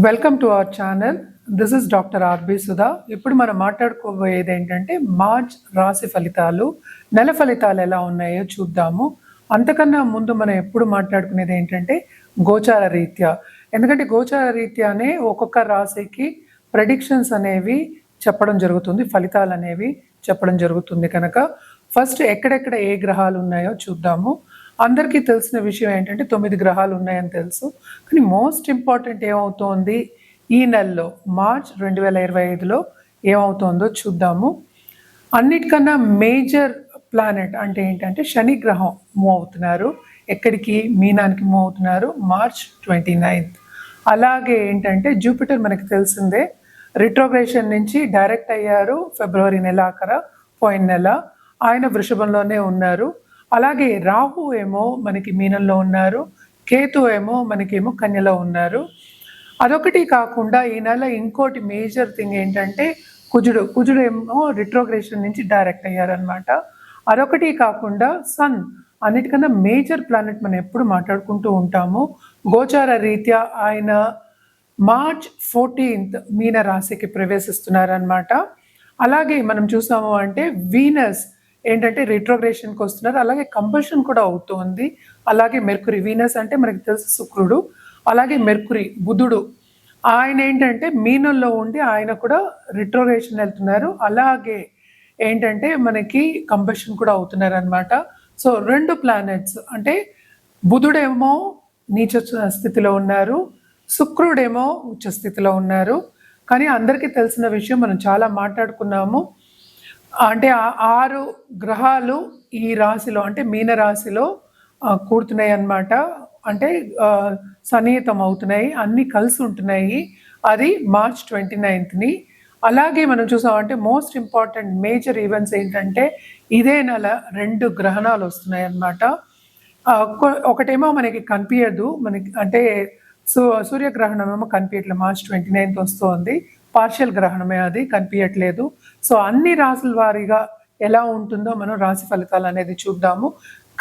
Welcome to our channel. This is doctor R సుధా. ఇప్పుడు మనం మాట్లాడుకోబోయేది ఏంటంటే మార్చ్ రాశి ఫలితాలు, నెల ఫలితాలు ఎలా ఉన్నాయో చూద్దాము. అంతకన్నా ముందు మనం ఎప్పుడు మాట్లాడుకునేది ఏంటంటే గోచార రీత్యా. ఎందుకంటే గోచార రీత్యానే ఒక్కొక్క రాశికి ప్రెడిక్షన్స్ అనేవి చెప్పడం జరుగుతుంది, ఫలితాలు అనేవి చెప్పడం జరుగుతుంది. కనుక ఫస్ట్ ఎక్కడెక్కడ ఏ గ్రహాలు ఉన్నాయో చూద్దాము. అందరికీ తెలిసిన విషయం ఏంటంటే 9 గ్రహాలు ఉన్నాయని తెలుసు. కానీ మోస్ట్ ఇంపార్టెంట్ ఏమవుతోంది ఈ నెలలో మార్చ్ 2025లో ఏమవుతోందో చూద్దాము. అన్నిటికన్నా మేజర్ ప్లానెట్ అంటే ఏంటంటే శని గ్రహం మూవ్ అవుతున్నారు. ఎక్కడికి? మీనానికి మూవ్ అవుతున్నారు మార్చ్ 29. అలాగే ఏంటంటే జూపిటర్ మనకి తెలిసిందే రిట్రోగ్రేషన్ నుంచి డైరెక్ట్ అయ్యారు ఫిబ్రవరి నెలాఖర, పోయిన నెల. ఆయన వృషభంలోనే ఉన్నారు. అలాగే రాహు ఏమో మనకి మీనంలో ఉన్నారు, కేతు ఏమో మనకేమో కన్యలో ఉన్నారు. అదొకటి కాకుండా ఈ నెల ఇంకోటి మేజర్ థింగ్ ఏంటంటే కుజుడు ఏమో రిట్రోగ్రేషన్ నుంచి డైరెక్ట్ అయ్యారనమాట. అదొకటి కాకుండా సన్ అన్నిటికన్నా మేజర్ ప్లానెట్ మనం ఎప్పుడు మాట్లాడుకుంటూ ఉంటాము. గోచార రీత్యా ఆయన మార్చ్ 14 మీన రాశికి ప్రవేశిస్తున్నారనమాట. అలాగే మనం చూసాము అంటే వీనస్ ఏంటంటే రిట్రోగ్రేషన్కి వస్తున్నారు. అలాగే కంబషన్ కూడా అవుతోంది. అలాగే మెర్కురీ, వీనస్ అంటే మనకి తెలుసు శుక్రుడు, అలాగే మెర్కురీ బుధుడు ఆయన ఏంటంటే మీనంలో ఉండి ఆయన కూడా రిట్రోగ్రేషన్ వెళ్తున్నారు. అలాగే ఏంటంటే మనకి కంబషన్ కూడా అవుతున్నారు అనమాట. సో 2 ప్లానెట్స్ అంటే బుధుడేమో నీచ స్థితిలో ఉన్నారు, శుక్రుడేమో ఉచ్చ స్థితిలో ఉన్నారు. కానీ అందరికీ తెలిసిన విషయం మనం చాలా మాట్లాడుకున్నాము. అంటే 6 గ్రహాలు ఈ రాశిలో అంటే మీన రాశిలో కూడుతున్నాయి అన్నమాట. అంటే సన్నిహితం అవుతున్నాయి, అన్నీ కలిసి ఉంటున్నాయి. అది మార్చ్ 29ని. అలాగే మనం చూసామంటే మోస్ట్ ఇంపార్టెంట్ మేజర్ ఈవెంట్స్ ఏంటంటే ఇదే నెల 2 గ్రహణాలు వస్తున్నాయి అన్నమాట. ఒకటేమో మనకి కనిపించదు, మనకి అంటే సూర్యగ్రహణం ఏమో కనిపించట్లేదు, మార్చ్ 29 వస్తుంది. పార్షియల్ గ్రహణమే, అది కనిపించట్లేదు. సో అన్ని రాశుల వారీగా ఎలా ఉంటుందో మనం రాశి ఫలితాలు అనేది చూద్దాము.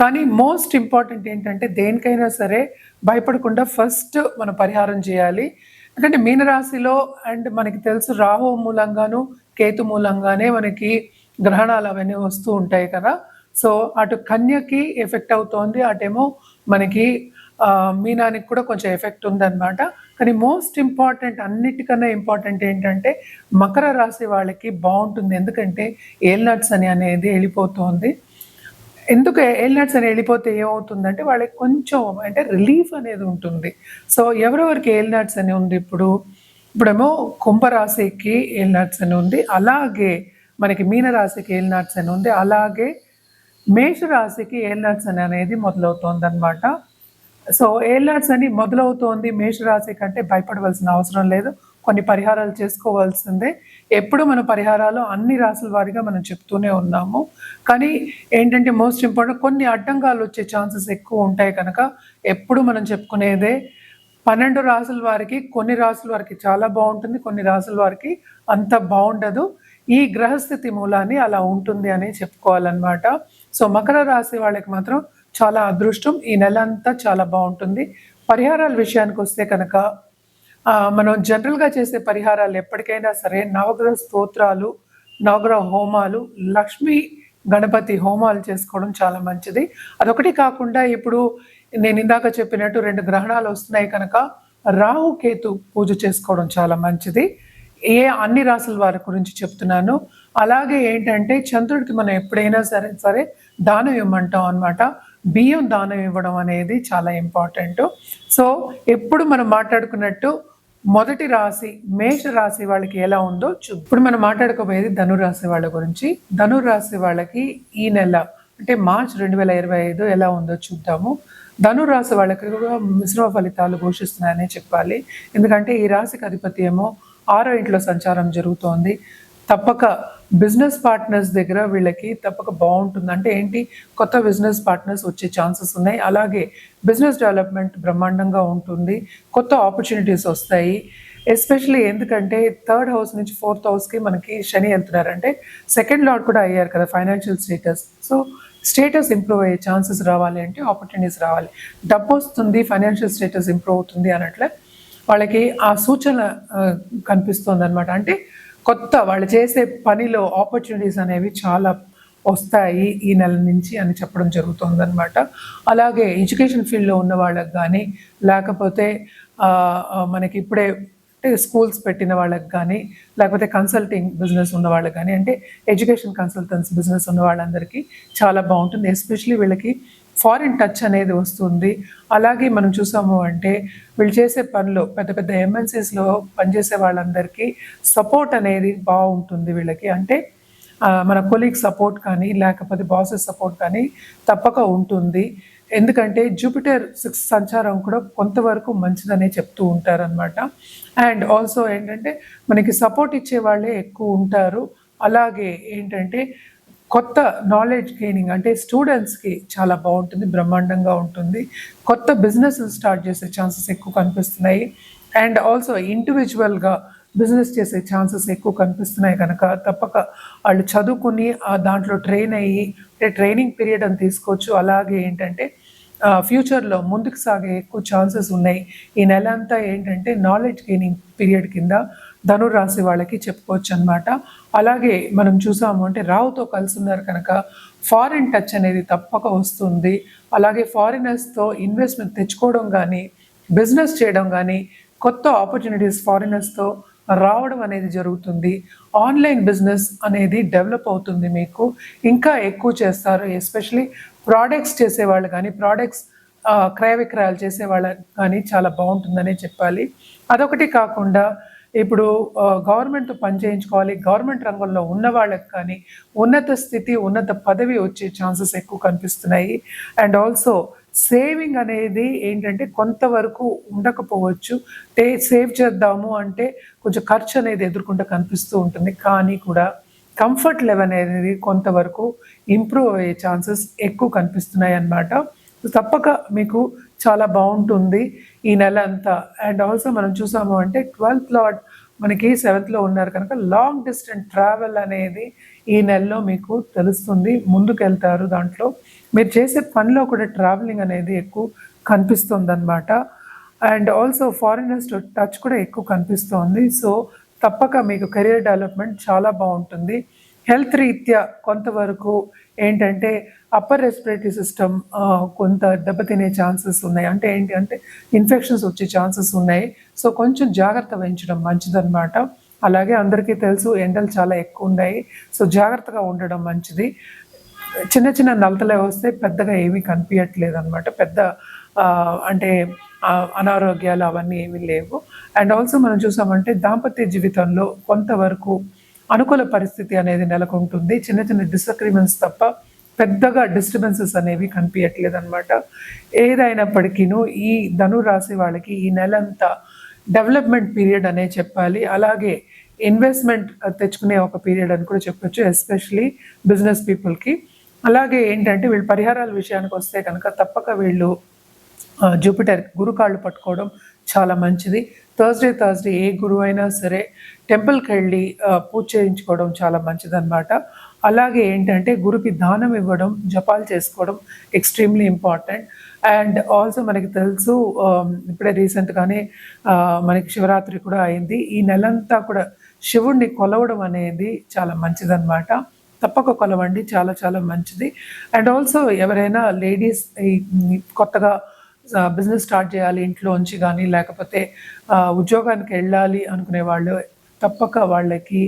కానీ మోస్ట్ ఇంపార్టెంట్ ఏంటంటే దేనికైనా సరే భయపడకుండా ఫస్ట్ మనం పరిహారం చేయాలి. ఎందుకంటే మీనరాశిలో అండ్ మనకి తెలుసు రాహు మూలంగాను కేతు మూలంగానే మనకి గ్రహణాలు అవన్నీ వస్తూ ఉంటాయి కదా. సో అటు కన్యకి ఎఫెక్ట్ అవుతోంది, అటేమో మనకి మీనానికి కూడా కొంచెం ఎఫెక్ట్ ఉందన్నమాట. కానీ మోస్ట్ ఇంపార్టెంట్, అన్నిటికన్నా ఇంపార్టెంట్ ఏంటంటే మకర రాశి వాళ్ళకి బాగుంటుంది. ఎందుకంటే ఏల్నట్స్ అనేది వెళ్ళిపోతుంది. ఎందుకు ఏల్నట్స్ అని వెళ్ళిపోతే ఏమవుతుందంటే వాళ్ళకి కొంచెం అంటే రిలీఫ్ అనేది ఉంటుంది. సో ఎవరెవరికి ఏల్నట్స్ అని ఉంది ఇప్పుడేమో కుంభరాశికి ఏల్నట్స్ అని ఉంది, అలాగే మనకి మీనరాశికి ఏల్నట్స్ అని ఉంది, అలాగే మేషరాశికి ఏల్నట్స్ అనేది మొదలవుతోంది అనమాట. సో ఏల్నట్స్ అని మొదలవుతోంది మేషరాశి కంటే భయపడవలసిన అవసరం లేదు. కొన్ని పరిహారాలు చేసుకోవాల్సిందే. ఎప్పుడు మన పరిహారాలు అన్ని రాసుల వారిగా మనం చెప్తూనే ఉన్నాము. కానీ ఏంటంటే మోస్ట్ ఇంపార్టెంట్ కొన్ని అడ్డంగాలు వచ్చే ఛాన్సెస్ ఎక్కువ ఉంటాయి. కనుక ఎప్పుడు మనం చెప్పుకునేదే 12 రాసుల వారికి, కొన్ని రాసుల వారికి చాలా బాగుంటుంది, కొన్ని రాసుల వారికి అంత బాగుండదు. ఈ గ్రహస్థితి మూలాన్ని అలా ఉంటుంది అని చెప్పుకోవాలన్నమాట. సో మకర రాశి వాళ్ళకి మాత్రం చాలా అదృష్టం, ఈ నెల అంతా చాలా బాగుంటుంది. పరిహారాల విషయానికి వస్తే కనుక మనం జనరల్గా చేసే పరిహారాలు ఎప్పటికైనా సరే నవగ్రహ స్తోత్రాలు, నవగ్రహ హోమాలు, లక్ష్మీ గణపతి హోమాలు చేసుకోవడం చాలా మంచిది. అదొకటి కాకుండా ఇప్పుడు నేను ఇందాక చెప్పినట్టు 2 గ్రహణాలు వస్తున్నాయి కనుక రాహు కేతు పూజ చేసుకోవడం చాలా మంచిది. అన్ని రాసుల వారి గురించి చెప్తున్నాను. అలాగే ఏంటంటే చంద్రుడికి మనం ఎప్పుడైనా సరే దానం ఇవ్వమంటాం అనమాట. బియ్యం దానం ఇవ్వడం అనేది చాలా ఇంపార్టెంట్. సో ఎప్పుడు మనం మాట్లాడుకున్నట్టు మొదటి రాశి మేష రాశి వాళ్ళకి ఎలా ఉందో ఇప్పుడు మనం మాట్లాడుకోబోయేది ధనురాశి వాళ్ళ గురించి. ధనురాశి వాళ్ళకి ఈ నెల అంటే మార్చ్ 2025 ఎలా ఉందో చూద్దాము. ధనురాశి వాళ్ళకి కూడా మిశ్రమ ఫలితాలు ఘోషిస్తున్నాయని చెప్పాలి. ఎందుకంటే ఈ రాశికి అధిపతి ఏమో 6వ ఇంట్లో సంచారం జరుగుతోంది. తప్పక బిజినెస్ పార్ట్నర్స్ దగ్గర వీళ్ళకి తప్పక బాగుంటుంది. అంటే ఏంటి, కొత్త బిజినెస్ పార్ట్నర్స్ వచ్చే ఛాన్సెస్ ఉన్నాయి. అలాగే బిజినెస్ డెవలప్మెంట్ బ్రహ్మాండంగా ఉంటుంది, కొత్త ఆపర్చునిటీస్ వస్తాయి. ఎస్పెషలీ ఎందుకంటే 3rd హౌస్ నుంచి 4th హౌస్కి మనకి శని వెళ్తున్నారు. అంటే 2nd లార్డ్ కూడా అయ్యారు కదా, financial status. So status improve అయ్యే ఛాన్సెస్ రావాలి అంటే ఆపర్చునిటీస్ రావాలి, డబ్బు వస్తుంది, ఫైనాన్షియల్ స్టేటస్ ఇంప్రూవ్ అవుతుంది అన్నట్లే వాళ్ళకి ఆ సూచన కనిపిస్తుంది అనమాట. అంటే కొత్త వాళ్ళు చేసే పనిలో ఆపర్చునిటీస్ అనేవి చాలా వస్తాయి ఈ నెల నుంచి అని చెప్పడం జరుగుతుందన్నమాట. అలాగే ఎడ్యుకేషన్ ఫీల్డ్లో ఉన్న వాళ్ళకి కానీ, లేకపోతే మనకి ఇప్పుడే అంటే స్కూల్స్ పెట్టిన వాళ్ళకి కానీ, లేకపోతే కన్సల్టింగ్ బిజినెస్ ఉన్న వాళ్ళకి కానీ, అంటే ఎడ్యుకేషన్ కన్సల్టెన్స్ బిజినెస్ ఉన్న వాళ్ళందరికీ చాలా బాగుంటుంది. ఎస్పెషలీ వీళ్ళకి ఫారిన్ టచ్ అనేది వస్తుంది. అలాగే మనం చూసాము అంటే వీళ్ళు చేసే పనులు పెద్ద పెద్ద ఎంఎన్సీస్లో పనిచేసే వాళ్ళందరికీ సపోర్ట్ అనేది బాగుంటుంది వీళ్ళకి. అంటే మన కొలీగ్ సపోర్ట్ కానీ, లేకపోతే బాసెస్ సపోర్ట్ కానీ తప్పక ఉంటుంది. ఎందుకంటే జూపిటర్ 6 సంచారం కూడా కొంతవరకు మంచిదనే చెప్తూ ఉంటారనమాట. అండ్ ఆల్సో ఏంటంటే మనకి సపోర్ట్ ఇచ్చే వాళ్ళే ఎక్కువ ఉంటారు. అలాగే ఏంటంటే కొత్త నాలెడ్జ్ గెయినింగ్ అంటే స్టూడెంట్స్కి చాలా బాగుంటుంది, బ్రహ్మాండంగా ఉంటుంది. కొత్త బిజినెస్ స్టార్ట్ చేసే ఛాన్సెస్ ఎక్కువ కనిపిస్తున్నాయి. అండ్ ఆల్సో ఇండివిజువల్గా బిజినెస్ చేసే ఛాన్సెస్ ఎక్కువ కనిపిస్తున్నాయి కనుక తప్పక వాళ్ళు చదువుకుని దాంట్లో ట్రైన్ అయ్యి అంటే ట్రైనింగ్ పీరియడ్ అని తీసుకోవచ్చు. అలాగే ఏంటంటే ఫ్యూచర్లో ముందుకు సాగే ఎక్కువ ఛాన్సెస్ ఉన్నాయి. ఈ నెల అంతా ఏంటంటే నాలెడ్జ్ గెయినింగ్ పీరియడ్ కింద ధనురాశి వాళ్ళకి చెప్పుకోవచ్చు అనమాట. అలాగే మనం చూసాము అంటే రావుతో కలిసి ఉన్నారు కనుక ఫారిన్ టచ్ అనేది తప్పక వస్తుంది. అలాగే ఫారినర్స్తో ఇన్వెస్ట్మెంట్ తెచ్చుకోవడం కానీ, బిజినెస్ చేయడం కానీ, కొత్త ఆపర్చునిటీస్ ఫారినర్స్తో రావడం అనేది జరుగుతుంది. ఆన్లైన్ బిజినెస్ అనేది డెవలప్ అవుతుంది, మీకు ఇంకా ఎక్కువ చేస్తారు. ఎస్పెషలీ ప్రోడక్ట్స్ చేసేవాళ్ళు కానీ, ప్రోడక్ట్స్ క్రయ విక్రయాలు చేసే వాళ్ళకి కానీ చాలా బాగుంటుందనే చెప్పాలి. అదొకటి కాకుండా ఇప్పుడు గవర్నమెంట్తో పని చేయించుకోవాలి, గవర్నమెంట్ రంగంలో ఉన్న వాళ్ళకి కానీ ఉన్నత స్థితి, ఉన్నత పదవి వచ్చే ఛాన్సెస్ ఎక్కువ కనిపిస్తున్నాయి. అండ్ ఆల్సో సేవింగ్ అనేది ఏంటంటే కొంతవరకు ఉండకపోవచ్చు. సేవ్ చేద్దాము అంటే కొంచెం ఖర్చు అనేది ఎదుర్కొంటూ కనిపిస్తూ ఉంటుంది. కానీ కూడా కంఫర్ట్ లెవెల్ అనేది కొంతవరకు ఇంప్రూవ్ అయ్యే ఛాన్సెస్ ఎక్కువ కనిపిస్తున్నాయి అన్నమాట. తప్పక మీకు చాలా బాగుంటుంది ఈ నెల అంతా. అండ్ ఆల్సో మనం చూసాము అంటే 12th లార్డ్ మనకి 7th ఉన్నారు కనుక లాంగ్ డిస్టెన్స్ ట్రావెల్ అనేది ఈ నెలలో మీకు తెలుస్తుంది, ముందుకు వెళ్తారు. దాంట్లో మీరు చేసే పనిలో కూడా ట్రావెలింగ్ అనేది ఎక్కువ కనిపిస్తుంది అనమాట. అండ్ ఆల్సో ఫారినర్స్ టచ్ కూడా ఎక్కువ కనిపిస్తోంది. సో తప్పక మీకు కెరియర్ డెవలప్మెంట్ చాలా బాగుంటుంది. హెల్త్ రీత్యా కొంతవరకు ఏంటంటే అప్పర్ రెస్పిరేటరీ సిస్టమ్ కొంత దెబ్బతినే ఛాన్సెస్ ఉన్నాయి. అంటే ఏంటి అంటే ఇన్ఫెక్షన్స్ వచ్చే ఛాన్సెస్ ఉన్నాయి. సో కొంచెం జాగ్రత్త వహించడం మంచిదన్నమాట. అలాగే అందరికీ తెలుసు ఎండలు చాలా ఎక్కువ ఉన్నాయి. సో జాగ్రత్తగా ఉండడం మంచిది. చిన్న చిన్న నలతలే వస్తే పెద్దగా ఏమీ కనిపించట్లేదు అనమాట. పెద్ద అంటే అనారోగ్యాలు అవన్నీ ఏమీ లేవు. అండ్ ఆల్సో మనం చూసామంటే దాంపత్య జీవితంలో కొంతవరకు అనుకూల పరిస్థితి అనేది నెలకొంటుంది. చిన్న చిన్న డిసగ్రిమెంట్స్ తప్ప పెద్దగా డిస్టర్బెన్సెస్ అనేవి కనిపించట్లేదు అనమాట. ఏదైనప్పటికీను ఈ ధనురాశి వాళ్ళకి ఈ నెలంతా డెవలప్మెంట్ పీరియడ్ అనే చెప్పాలి. అలాగే ఇన్వెస్ట్మెంట్ తెచ్చుకునే ఒక పీరియడ్ అని కూడా చెప్పొచ్చు, ఎస్పెషలీ బిజినెస్ పీపుల్కి. అలాగే ఏంటంటే వీళ్ళు పరిహారాల విషయానికి వస్తే కనుక తప్పక వీళ్ళు జూపిటర్ గురు కాళ్ళు పట్టుకోవడం చాలా మంచిది. థర్స్డే ఏ గురువు అయినా సరే టెంపుల్కి వెళ్ళి పూజ చేయించుకోవడం చాలా మంచిదన్నమాట. అలాగే ఏంటంటే గురుకి దానం ఇవ్వడం, జపాలు చేసుకోవడం ఎక్స్ట్రీమ్లీ ఇంపార్టెంట్. అండ్ ఆల్సో మనకి తెలుసు ఇప్పుడే రీసెంట్గానే మనకి శివరాత్రి కూడా అయింది. ఈ నెలంతా కూడా శివుణ్ణి కొలవడం అనేది చాలా మంచిదన్నమాట. తప్పక కొలవండి, చాలా చాలా మంచిది. అండ్ ఆల్సో ఎవరైనా లేడీస్ కొత్తగా బిజినెస్ స్టార్ట్ చేయాలి ఇంట్లోంచి కానీ, లేకపోతే ఉద్యోగానికి వెళ్ళాలి అనుకునే వాళ్ళు తప్పక వాళ్ళకి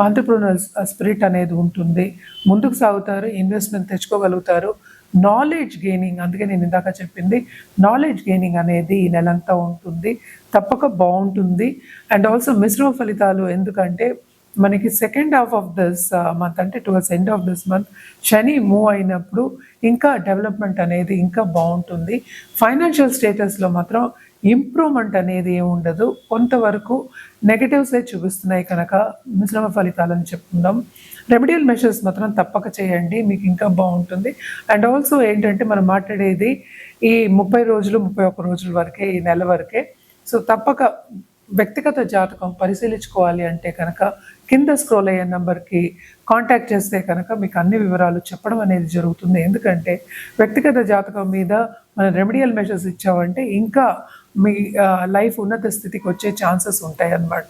ఆంటర్‌ప్రెన్యూర్ స్పిరిట్ అనేది ఉంటుంది. ముందుకు సాగుతారు, ఇన్వెస్ట్మెంట్ తెచ్చుకోగలుగుతారు. నాలెడ్జ్ గెయినింగ్, అందుకే నేను ఇందాక చెప్పింది నాలెడ్జ్ గెయినింగ్ అనేది ఈ నెలంతా ఉంటుంది, తప్పక బాగుంటుంది. అండ్ ఆల్సో మిశ్రమ ఫలితాలు, ఎందుకంటే మనకి second half of this month అంటే towards end of this month శని మూవ్ అయినప్పుడు ఇంకా డెవలప్మెంట్ అనేది ఇంకా బాగుంటుంది. ఫైనాన్షియల్ స్టేటస్లో మాత్రం ఇంప్రూవ్మెంట్ అనేది ఏమి ఉండదు, కొంతవరకు నెగటివ్సే చూపిస్తున్నాయి కనుక మిశ్రమ ఫలితాలని చెప్పుకుందాం. రెమెడియల్ మెషర్స్ మాత్రం తప్పక చేయండి, మీకు ఇంకా బాగుంటుంది. అండ్ ఆల్సో ఏంటంటే మనం మాట్లాడేది ఈ 30 రోజులు 31 రోజుల వరకే, ఈ నెల వరకే. సో తప్పక వ్యక్తిగత జాతకం పరిశీలించుకోవాలి అంటే కనుక కింద స్క్రోల్ అయ్యే నెంబర్కి కాంటాక్ట్ చేస్తే కనుక మీకు అన్ని వివరాలు చెప్పడం అనేది జరుగుతుంది. ఎందుకంటే వ్యక్తిగత జాతకం మీద మనం రెమెడియల్ మెషర్స్ ఇచ్చామంటే ఇంకా మీ లైఫ్ ఉన్నత స్థితికి వచ్చే ఛాన్సెస్ ఉంటాయి అన్నమాట.